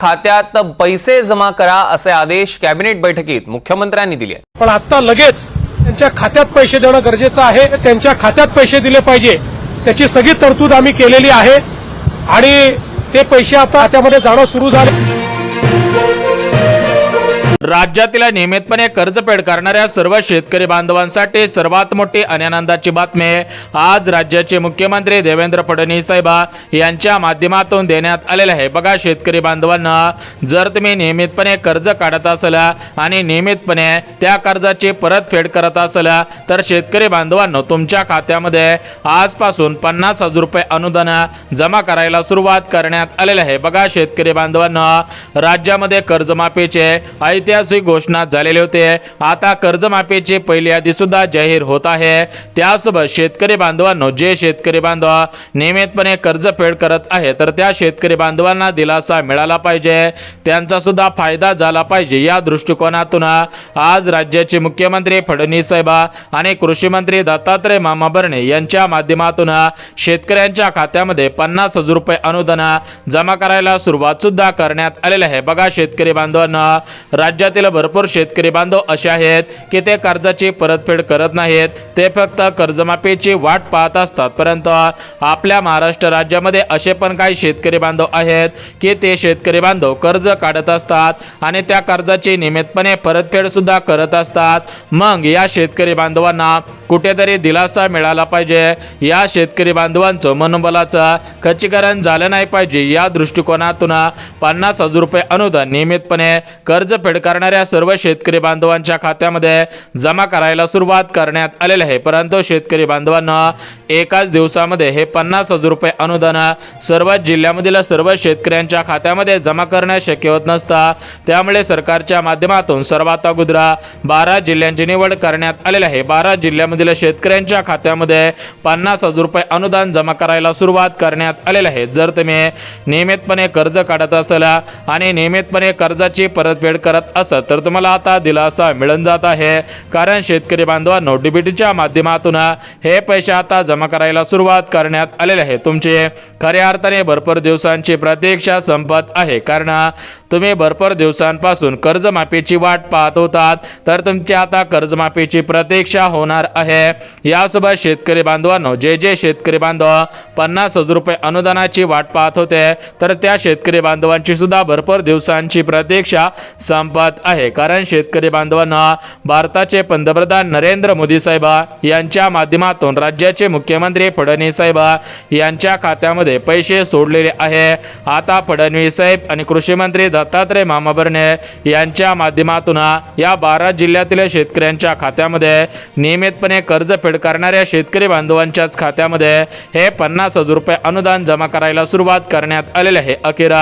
खात्यात पैसे जमा करा असे आदेश कॅबिनेट बैठकीत मुख्यमंत्र्यांनी दिले। पण आता लगेच त्यांच्या खात्यात पैसे देणं गरजेचं आहे। त्यांच्या खात्यात पैसे दिले पाहिजे त्याची सगळी तरतूद आम्ही केलेली आहे आणि ते पैसे आता खात्यामध्ये जाणं सुरू झाले। राज्यातील नियमितपणे कर्जफेड करणाऱ्या सर्व शेतकरी बांधवांसाठी सर्वात मोठी आणि आनंदाची बातमी आज राज्याचे मुख्यमंत्री देवेंद्र फडणवीस साहेब यांच्या माध्यमातून देण्यात आलेले आहे। बघा शेतकरी बांधवांना, जर तुम्ही नियमितपणे कर्ज काढत असाल आणि नियमितपणे त्या कर्जाची परतफेड करत असाल तर शेतकरी बांधवांनो तुमच्या खात्यामध्ये आजपासून 50,000 रुपये अनुदान जमा करायला सुरुवात करण्यात आलेली आहे। बघा शेतकरी बांधवांना, राज्यामध्ये कर्जमाफीचे ऐतिहासिक घोषणा झालेली होते। आता कर्जमाफीची पहिली यादी सुद्धा जाहीर होत आहे। त्यासोबत शेतकरी बांधवांनो, जे शेतकरी बांधव नियमितपणे कर्जफेड करत आहे तर त्या शेतकरी बांधवांना दिलासा मिळाला पाहिजे, त्यांचा सुद्धा फायदा झाला पाहिजे, या दृष्टिकोनातून आज राज्याचे मुख्यमंत्री फडणवीस साहेब आणि कृषी मंत्री दत्तात्रय मामा भरणे यांच्या माध्यमातून शेतकऱ्यांच्या खात्यामध्ये 50,000 रुपये अनुदान जमा करायला सुरुवात सुद्धा करण्यात आलेली आहे। बघा शेतकरी बांधवांना, राज्यातील भरपूर शेतकरी बांधव असे आहेत की ते कर्जाची परतफेड करत नाहीत, ते फक्त कर्जमाफीची वाट पाहत असतात। परंतु आपल्या महाराष्ट्र राज्यामध्ये असे पण काही शेतकरी बांधव आहेत की ते शेतकरी बांधव कर्ज काढत असतात आणि त्या कर्जाची नियमितपणे परतफेड सुद्धा करत असतात। मग या शेतकरी बांधवांना कुठेतरी दिलासा मिळाला पाहिजे, या शेतकरी बांधवांचं मनोबलाचं खच्चीकरण झालं नाही पाहिजे, या दृष्टिकोनातून 50,000 रुपये अनुदान नियमितपणे कर्जफेड करणाऱ्या सर्व शेतकरी बांधवांच्या खात्यामध्ये जमा करायला सुरुवात करण्यात आलेली आहे। परंतु शेतकरी बांधवांना एकाच दिवसामध्ये हे 50,000 रुपये अनुदान सर्व जिल्ह्यामधील सर्व शेतकऱ्यांच्या खात्यामध्ये जमा करणे शक्य होत नसतं। त्यामुळे सरकारच्या माध्यमातून सर्वात अगोदर 12 जिल्ह्यांची निवड करण्यात आलेली आहे। 12 जिल्ह्यामधील शेतकऱ्यांच्या खात्यामध्ये 50,000 रुपये अनुदान जमा करायला सुरुवात करण्यात आलेली आहे। जर तुम्ही नियमितपणे कर्ज काढत असाल आणि नियमितपणे कर्जाची परतफेड करत असाल तर तुम्हाला आता दिलासा मिळून जात आहे, कारण शेतकरी बांधवांनो डीबीटीच्या माध्यमातून हे पैसे आता जमा करायला सुरुवात करण्यात आलेले आहे। तुमचे खऱ्या अर्थाने भरपूर दिवसांची प्रतीक्षा संपत आहे, कारण तुम्ही भरपूर दिवसांपासून कर्जमाफीची वाट पाहत होतात, तर तुमची आता कर्जमाफीची प्रतीक्षा होणार आहे। यासोबत शेतकरी बांधवांनो, जे शेतकरी बांधव 50,000 रुपये अनुदानाची वाट पाहत होते तर त्या शेतकरी बांधवांची सुद्धा भरपूर दिवसांची प्रतीक्षा संपत आहे, कारण शेतकरी बांधवांना भारताचे पंतप्रधान नरेंद्र मोदी साहेब यांच्या माध्यमातून राज्याचे मुख्यमंत्री फडणवीस साहेब यांच्या खात्यामध्ये पैसे सोडलेले आहे। आता फडणवीस साहेब आणि कृषी मंत्री दत्तात्रय मामा भरणे यांच्या माध्यमातून या 12 जिल्ह्यातील शेतकऱ्यांच्या खात्यामध्ये नियमितपणे कर्जफेड करणाऱ्या शेतकरी बांधवांच्याच खात्यामध्ये हे 50,000 रुपये अनुदान जमा करायला सुरुवात करण्यात आलेले आहे। अखेर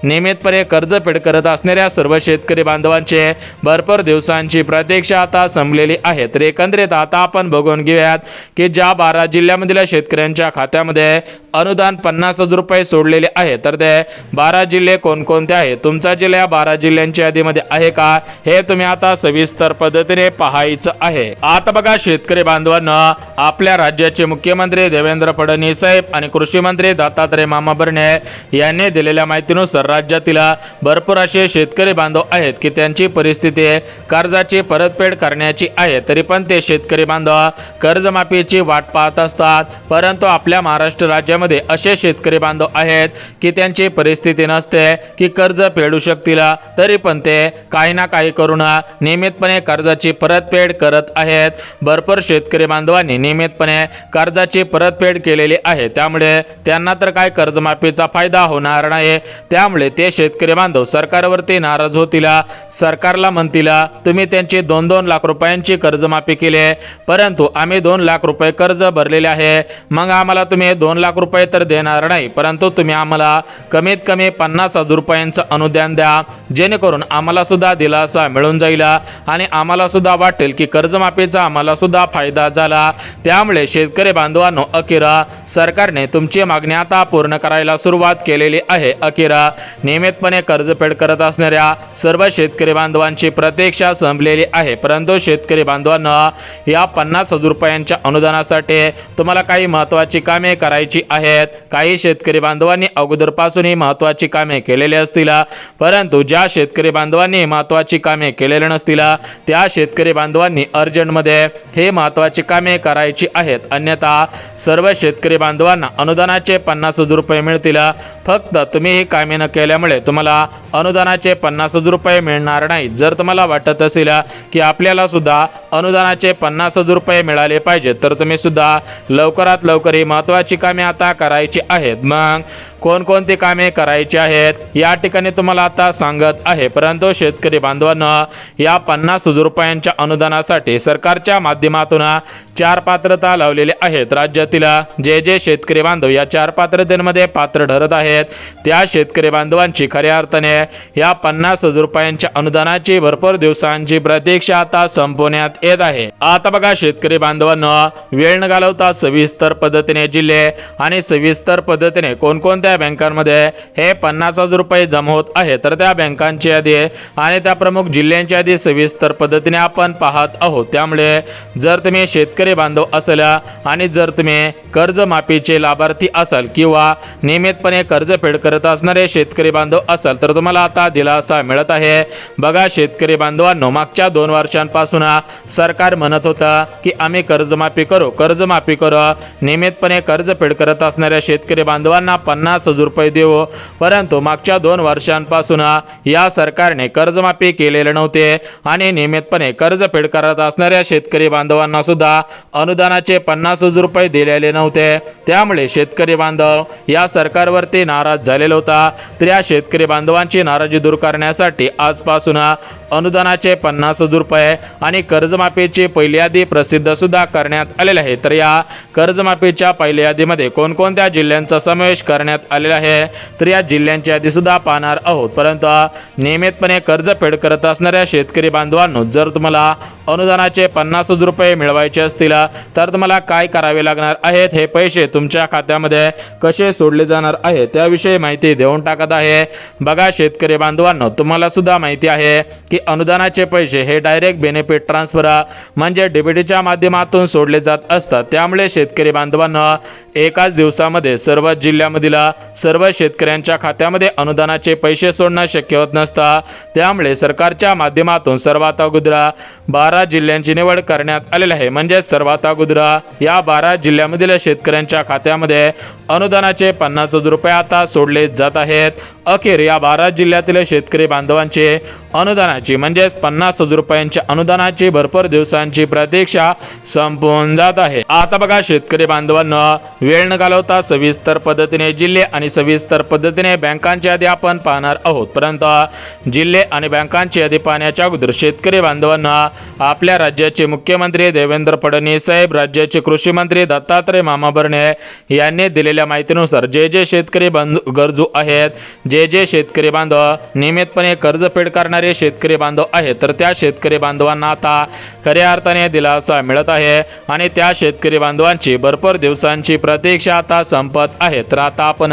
नियमितपणे कर्जफेड करत असणाऱ्या सर्व शेतकरी बांधवांचे भरपूर दिवसांची प्रतीक्षा आता संपलेली आहे। तर एकंदरीत आता आपण बघून घेऊयात की ज्या 12 जिल्ह्यामधील शेतकऱ्यांच्या खात्यामध्ये अनुदान 50,000 रुपये सोडलेले आहे तर ते 12 जिल्हे कोणकोणते आहेत, तुमचा जिल्हा 12 जिल्ह्यांच्या यादीमध्ये आहे का, हे तुम्ही आता सविस्तर पद्धतीने पाहायचं आहे। आता बघा शेतकरी बांधवांना, आपल्या राज्याचे मुख्यमंत्री देवेंद्र फडणवीस साहेब आणि कृषी मंत्री दत्तात्रय मामा भरणे यांनी दिलेल्या माहितीनुसार राज्यातील भरपूर असे शेतकरी बांधव आहेत की त्यांची परिस्थिती कर्जाची परतफेड करण्याची आहे, तरी पण ते शेतकरी बांधव कर्जमाफीची वाट पाहत असतात। परंतु आपल्या महाराष्ट्र राज्यामध्ये असे शेतकरी बांधव आहेत की त्यांची परिस्थिती नसते की कर्ज फेडू शकतील, तरी पण ते काही ना काही करून नियमितपणे कर्जाची परतफेड करत आहेत। भरपूर शेतकरी बांधवांनी नियमितपणे कर्जाची परतफेड केलेली आहे, त्यामुळे त्यांना तर काय कर्जमाफीचा फायदा होणार नाही। त्यामुळे ते शेतकरी बांधव सरकारवरती नाराज होतील, सरकारला म्हणतील तुम्ही त्यांची 2-2 लाख रुपयांची कर्जमाफी केली, परंतु आम्ही 2 लाख रुपये कर्ज भरलेले आहे, मग आम्हाला तुम्ही 2 लाख रुपये तर देणार नाही, परंतु तुम्ही आम्हाला कमीत कमी 50,000 रुपयांचं अनुदान द्या, जेणेकरून आम्हाला सुद्धा दिलासा मिळून जाईल आणि आम्हाला सुद्धा वाटेल की कर्जमाफीचा आम्हाला सुद्धा फायदा झाला। त्यामुळे शेतकरी बांधवांनो, अखेर सरकारने तुमची मागणी आता पूर्ण करायला सुरुवात केलेली आहे। अखेर नियमितपणे कर्जफेड करत असणाऱ्या सर्व शेतकरी बांधवांची प्रतीक्षा संपलेली आहे। परंतु शेतकरी बांधवांना, या 50,000 रुपयांच्या अनुदानासाठी तुम्हाला काही महत्त्वाची कामे करायची आहेत। काही शेतकरी बांधवांनी अगोदरपासून ही महत्त्वाची कामे केलेली असतील, परंतु ज्या शेतकरी बांधवांनी महत्त्वाची कामे केलेली नसतील त्या शेतकरी बांधवांनी अर्जंटमध्ये हे महत्त्वाची कामे करायची आहेत, अन्यथा सर्व शेतकरी बांधवांना अनुदानाचे 50,000 रुपये मिळतील। फक्त तुम्ही ही कामे न केल्यामुळे तुम्हाला अनुदानाचे 50,000 रुपये मिळणार नाही। जर तुम्हाला वाटत असेल की आपल्याला सुद्धा अनुदानाचे 50,000 रुपये मिळाले पाहिजे तर तुम्ही सुद्धा लवकरात लवकर ही महत्त्वाची कामे आता करायची आहेत। मग कोणकोणती कामे करायची आहेत या ठिकाणी तुम्हाला आता सांगत आहे। परंतु शेतकरी बांधवांनो, या 50,000 रुपयांच्या अनुदानासाठी सरकारच्या माध्यमातून 4 पात्रता लावलेले आहेत। राज्यातील जे जे शेतकरी बांधव या 4 पात्रतेमध्ये पात्र ठरत आहेत त्या शेतकरी बांधवांची खऱ्या अर्थाने या 50,000 रुपयांच्या अनुदानाची भरपूर दिवसांची प्रतीक्षा आता संपवण्यात येत आहे। आता बघा शेतकरी बांधवांनो, वेळ न घालवता सविस्तर पद्धतीने जिल्हे आणि सविस्तर पद्धतीने कोणकोणत्या बँकांमध्ये हे 50,000 रुपये जमा होत आहे तर त्या बँकांची यादी आणि त्या प्रमुख जिल्ह्यांची यादी सविस्तर पद्धतीने आपण पाहत आहोत। त्यामुळे जर तुम्ही शेतकरी बांधव असाल आणि जर तुम्ही कर्जमाफीचे लाभार्थी असाल किंवा नियमितपणे कर्जफेड करत असणारे शेतकरी बांधव असाल तर तुम्हाला आता दिलासा मिळत आहे। बघा शेतकरी बांधवांनो, मागच्या 2 वर्षांपासून सरकार म्हणत होतं की आम्ही कर्जमाफी करू, नियमितपणे कर्जफेड करत असणाऱ्या शेतकरी बांधवांना 50,000 रुपये देऊ, परंतु मागच्या 2 वर्षांपासून या सरकारने कर्जमाफी केलेले नव्हते आणि नियमितपणे कर्जफेड करत असणाऱ्या शेतकरी बांधवांना सुद्धा अनुदानाचे 50,000 रुपये दिलेले नव्हते। त्यामुळे शेतकरी बांधव या सरकारवरती नाराज झालेला होता। तर या शेतकरी बांधवांची नाराजी दूर करण्यासाठी आजपासून अनुदानाचे 50,000 रुपये आणि कर्जमाफीची पहिली यादी प्रसिद्ध सुद्धा करण्यात आलेली आहे। तर या कर्जमाफीच्या पहिल्या यादीमध्ये कोणकोणत्या जिल्ह्यांचा समावेश करण्यात आलेला आहे तर या जिल्ह्यांची यादी सुद्धा पाहणार आहोत। परंतु नियमितपणे कर्जफेड करत असणाऱ्या शेतकरी बांधवांनो, जर तुम्हाला अनुदानाचे 50,000 रुपये मिळवायचे असतील तर तुम्हाला काय करावे लागणार आहेत, हे पैसे तुमच्या खात्यामध्ये कसे सोडले जाणार आहे त्याविषयी माहिती देऊन टाकत आहे। बघा शेतकरी बांधवांनो, तुम्हाला सुद्धा माहिती आहे की अनुदानाचे पैसे हे डायरेक्ट बेनिफिट ट्रान्सफर म्हणजे डीबीटीच्या माध्यमातून सोडले जात असतात। त्यामुळे शेतकरी बांधवांनो, एकाच दिवसामध्ये सर्व जिल्ह्यामधील सर्व शेतकऱ्यांच्या खात्यामध्ये अनुदानाचे पैसे सोडणं शक्य होत नसतं। त्यामुळे सरकारच्या माध्यमातून सर्वात अगोदर 12 जिल्ह्यांची निवड करण्यात आलेली आहे। म्हणजे सर्वात अगोदर या 12 जिल्ह्यामधील शेतकऱ्यांच्या खात्यामध्ये अनुदानाचे 50,000 रुपये आता सोडले जात आहेत। अखेर या 12 जिल्ह्यातील शेतकरी बांधवांचे अनुदानाची म्हणजेच 50,000 रुपयांच्या अनुदानाची भरपूर दिवसांची प्रतीक्षा संपून जात आहे। आता बघा शेतकरी बांधवांनो, वेळ न घालवता सविस्तर पद्धतीने जिल्हे आणि सविस्तर पद्धतीने बँकांची यादी आपण पाहणार आहोत। परंतु जिल्हे आणि बँकांची यादी पाहण्याच्या अगोदर शेतकरी बांधवांना आपल्या राज्याचे मुख्यमंत्री देवेंद्र फडणवीस साहेब, राज्याचे कृषी मंत्री दत्तात्रय मामा भरणे यांनी दिलेल्या माहितीनुसार जे जे शेतकरी गरजू आहेत, जे जे शेतकरी बांधव नियमितपणे कर्जफेड करणारे शेतकरी बांधव आहेत तर त्या शेतकरी बांधवांना आता खऱ्या अर्थाने दिलासा मिळत आहे आणि त्या शेतकरी बांधवांची भरपूर दिवसांची प्रतीक्षा आता संपत आहे। तर आता आपण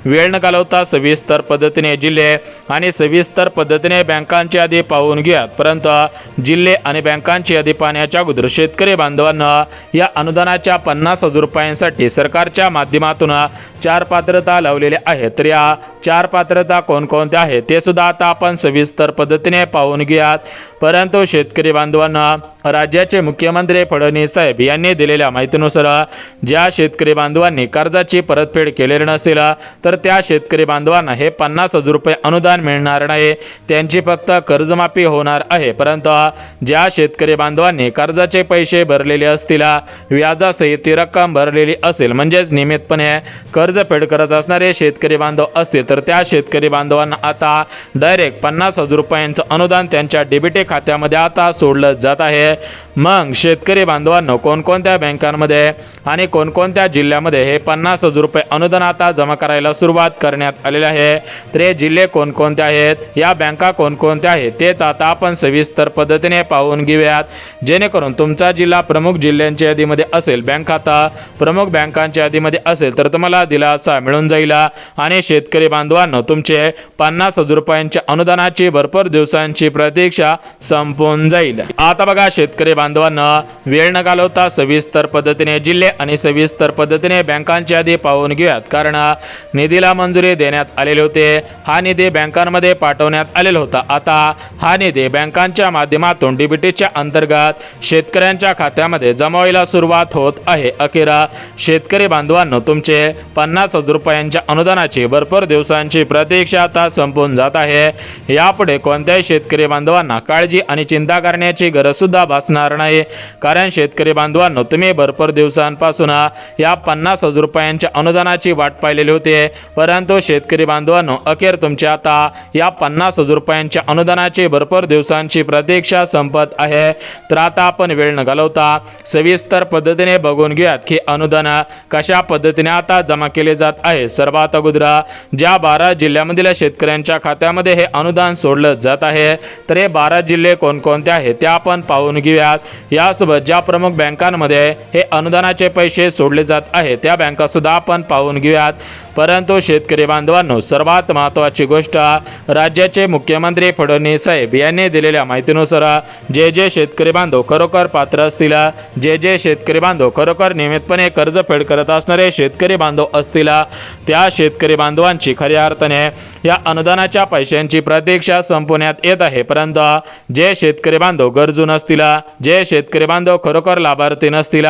वेळ न घालवता सविस्तर पद्धतीने जिल्हे आणि सविस्तर पद्धतीने बँकांची यादी पाहून घेऊयात। परंतु जिल्हे आणि बँकांची यादी पाहण्याच्या अगोदर शेतकरी बांधवांना या अनुदानाच्या 50,000 रुपयांसाठी सरकारच्या माध्यमातून 4 पात्रता लावलेल्या आहेत। तर या 4 पात्रता कोणकोणत्या आहेत ते सुद्धा आता आपण सविस्तर पद्धतीने पाहून घेऊयात। परंतु शेतकरी बांधवांना राज्याचे मुख्यमंत्री फडणवीस साहेब यांनी दिलेल्या माहितीनुसार ज्या शेतकरी बांधवांनी कर्जाची परतफेड केलेली नसेल तर त्या शेतकरी बांधवांना हे 50,000 रुपये अनुदान मिळणार नाही, त्यांची फक्त कर्जमाफी होणार आहे। परंतु ज्या शेतकरी बांधवांनी कर्जाचे पैसे भरलेले असतील, व्याजासहित ती रक्कम भरलेली असेल म्हणजेच नियमितपणे कर्जफेड करत असणारे शेतकरी बांधव असतील तर त्या शेतकरी बांधवांना आता डायरेक्ट 50,000 रुपयांचं अनुदान त्यांच्या डीबीटी खात्यामध्ये आता सोडलं जात आहे। मग शेतकरी बांधवांनो, कोणकोणत्या बँकांमध्ये आणि कोणकोणत्या जिल्ह्यामध्ये हे 50,000 रुपये अनुदान आता जमा करायला सुरुवात करण्यात आलेली आहे तर हे जिल्हे कोणकोणते आहेत, या बँका कोणकोणत्या आहेत तेच आता आपण सविस्तर पद्धतीने पाहून घेऊयात, जेणेकरून तुमचा जिल्हा प्रमुख जिल्ह्यांच्या यादीमध्ये असेल, बँक खाता प्रमुख बँकांच्या यादीमध्ये असेल तर तुम्हाला दिलासा मिळून जाईल आणि शेतकरी बांधवांनो, तुमचे 50,000 रुपयांच्या अनुदानाची भरपूर भरपूर दिवसांची प्रतीक्षा संपून जाईल। आता बघा शेतकरी बांधवांना वेळ न घालवता सविस्तर पद्धतीने जिल्हे आणि सविस्तर पद्धतीने बँकांची यादी पाहून घेऊयात, कारण निधीला मंजुरी देण्यात आलेली होते। हा निधी बँकांमध्ये पाठवण्यात आलेला होता। आता हा निधी बँकांच्या माध्यमातून डीबीटीच्या अंतर्गत शेतकऱ्यांच्या खात्यामध्ये जमा व्हायला सुरुवात होत आहे। अखेर शेतकरी बांधवांनो तुमचे 50,000 रुपयांच्या अनुदानाची भरपूर दिवसांची प्रतीक्षा आता संपून जात आहे। यापुढे कोणत्याही शेतकरी बांधवांना काळजी आणि चिंता करण्याची गरज सुद्धा भासणार नाही, कारण शेतकरी बांधवांनो तुम्ही भरपूर दिवसांपासून या 50,000 रुपयांच्या अनुदानाची वाट पाहिलेली होती, परंतु शेतकरी बांधवांनो अखेर तुमच्या आता या 50,000 रुपयांच्या अनुदानाची भरपूर दिवसांची प्रतीक्षा संपत आहे। तर आता आपण वेळ न घालवता सविस्तर पद्धतीने बघून घेऊयात की अनुदान कशा पद्धतीने आता जमा केले जात आहे। सर्वात अगोदर ज्या 12 जिल्ह्यामधील शेतकऱ्यांच्या खात्यामध्ये हे अनुदान सोडलं जात आहे, तर हे 12 जिल्हे कोणकोणते आहेत ते आपण पाहून घेऊयात। यासोबत ज्या प्रमुख बँकांमध्ये हे अनुदानाचे पैसे सोडले जात आहेत त्या बँका सुद्धा आपण पाहून घेऊयात। परंतु शेतकरी बांधवांनो सर्वात महत्त्वाची गोष्ट, राज्याचे मुख्यमंत्री फडणवीस साहेब यांनी दिलेल्या माहितीनुसार जे शेतकरी बांधव खरोखर पात्र असतील, जे शेतकरी बांधव खरोखर नियमितपणे कर्ज फेड करत असणारे शेतकरी बांधव असतील, त्या शेतकरी बांधवांची खऱ्या अर्थाने या अनुदानाच्या पैशांची प्रतीक्षा संपवण्यात येत आहे। परंतु जे शेतकरी बांधव गरजू नसतील, जे शेतकरी बांधव खरोखर लाभार्थी नसतील,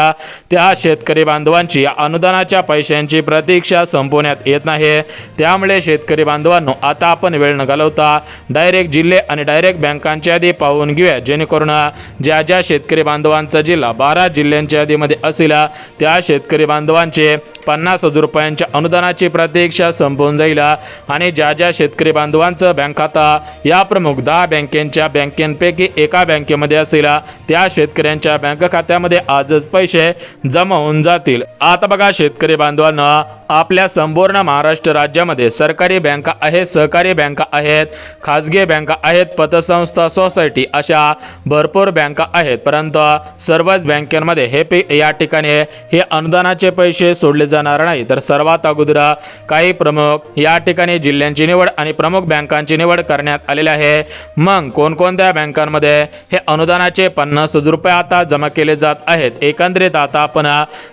त्या शेतकरी बांधवांची या अनुदानाच्या पैशांची प्रतीक्षा संपवण्यात येत नाही। त्यामुळे शेतकरी बांधवांनो आता आपण वेळ न घालवता डायरेक्ट जिल्हे आणि डायरेक्ट बँकांची यादी पाहून घेऊया, जेणेकरून ज्या शेतकरी बांधवांचा जिल्हा 12 जिल्ह्यांच्या यादीमध्ये असेल त्या शेतकरी बांधवांचे 50,000 रुपयांच्या अनुदानाची प्रतीक्षा संपून जाईल आणि ज्या शेतकरी बांधवांचं बँक खाता या प्रमुख 10 बँकेपैकी एका बँकेमध्ये असेल त्या शेतकऱ्यांच्या बँक खात्यामध्ये आजच पैसे जमा होऊन जातील। आता बघा शेतकरी बांधवांना आपल्या संपूर्ण महाराष्ट्र राज्यामध्ये सरकारी बँका आहेत, सहकारी बँका आहेत, खाजगी बँका आहेत, पतसंस्था, सोसायटी अशा भरपूर बँका आहेत, परंतु सर्वच बँकांमध्ये या ठिकाणी हे अनुदानाचे पैसे सोडले जाणार नाही। तर सर्वात अगोदर काही प्रमुख या ठिकाणी जिल्ह्यांची निवड आणि प्रमुख बँकांची निवड करण्यात आलेली आहे। मग कोणकोणत्या बँकांमध्ये हे अनुदानाचे 50,000 रुपये आता जमा केले जात आहेत, एकंदरीत आता आपण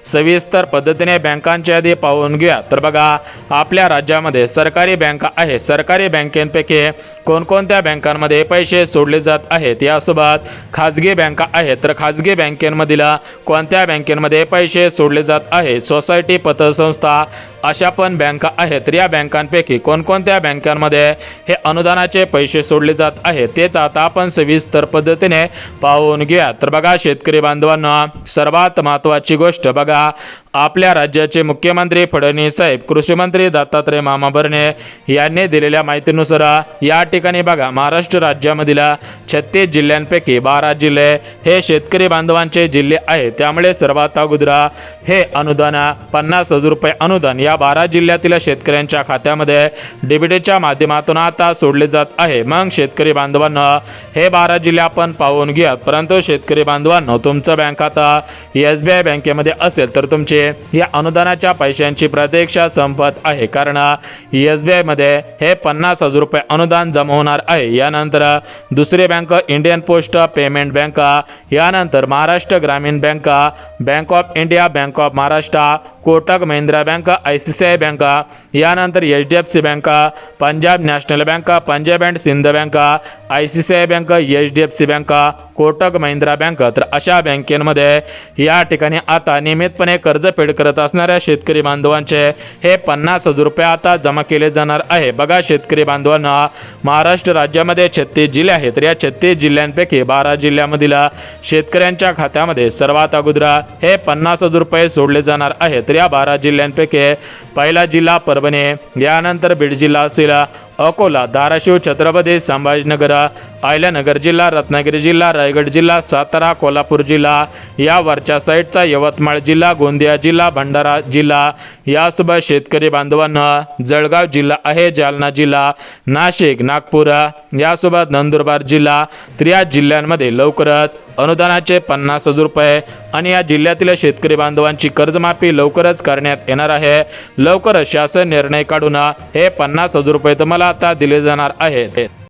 सविस्तर पद्धतीने बँकांची यादी पाहून घेऊया। तर बघा आपल्या राज्यामध्ये सरकारी बँका आहेत, सरकारी बँकेपैकी कोणकोणत्या बँकांमध्ये पैसे सोडले जात आहेत, यासोबत खाजगी बँका आहेत, तर खाजगी बँकेमधील कोणत्या बँकेमध्ये पैसे सोडले जात आहेत, सोसायटी, पतसंस्था अशा पण बँका आहेत। तर या बँकांपैकी कोणकोणत्या बँकांमध्ये हे अनुदानाचे पैसे सोडले जात आहेत तेच आता आपण सविस्तर पद्धतीने पाहून घेऊया। तर बघा शेतकरी बांधवांना सर्वात महत्त्वाची गोष्ट, बघा आपल्या राज्याचे मुख्यमंत्री फडणवीस साहेब, कृषी मंत्री दत्तात्रय मामा भरणे यांनी दिलेल्या माहितीनुसार या ठिकाणी बघा महाराष्ट्र राज्यामधील 36 जिल्ह्यांपैकी 12 जिल्हे हे शेतकरी बांधवांचे जिल्हे आहेत। त्यामुळे सर्वात अगोदर हे अनुदान 50,000 रुपये अनुदान या 12 जिल्ह्यातील शेतकऱ्यांच्या खात्यामध्ये डीबीटीच्या माध्यमातून आता सोडले जात आहे। मग शेतकरी बांधवांना हे 12 जिल्हे आपण पाहून घ्या, परंतु शेतकरी बांधवांनो तुमचं बँक खाता SBI बँकेमध्ये असेल तर तुमचे या अनुदानाच्या पैशांची प्रतीक्षा संपत आहे, कारण SBI मध्ये हे 50,000 रुपये अनुदान जमा होणार आहे। यानंतर दुसरी bank Indian post payment bank, यानंतर Maharashtra Gramin bank, bank of India, bank of Maharashtra, Kotak Mahindra bank, ICICI bank, यानंतर HDFC bank, Punjab national bank, Punjab and Sindh bank, ICICI bank, HDFC bank, Kotak Mahindra bank, तर अशा बँकेमध्ये या ठिकाणी आता नियमितपणे कर्ज फेड करत असणाऱ्या शेतकरी बांधवांचे हे 50,000 रुपये आता जमा केले जाणार आहे। बघा शेतकरी बांधवांना महाराष्ट्र राज्यामध्ये 36 जिल्हे आहेत, तर या 36 जिल्ह्यांपैकी 12 जिल्ह्यामधील शेतकऱ्यांच्या खात्यामध्ये सर्वात अगोदर हे 50,000 रुपये सोडले जाणार आहेत। तर या 12 जिल्ह्यांपैकी पहिला जिल्हा परभणी, यानंतर बीड जिल्हा असेल, अकोला, धाराशिव, छत्रपती संभाजीनगर, अहिल्यानगर जिल्हा, रत्नागिरी जिल्हा, रायगड जिल्हा, सातारा, कोल्हापूर जिल्हा, या वरच्या साईडचा यवतमाळ जिल्हा, गोंदिया जिल्हा, भंडारा जिल्हा, यासोबत शेतकरी बांधवांना जळगाव जिल्हा आहे, जालना जिल्हा, नाशिक, नागपूर, यासोबत नंदुरबार जिल्हा, तर या जिल्ह्यांमध्ये लवकरच अनुदानाचे 50,000 रुपये आणि या जिल्ह्यातील शेतकरी बांधवांची कर्जमाफी लवकरच करण्यात येणार आहे। लवकरच शासन निर्णय काढून हे 50,000 रुपये तुम्हाला आता दिले जाणार आहेत।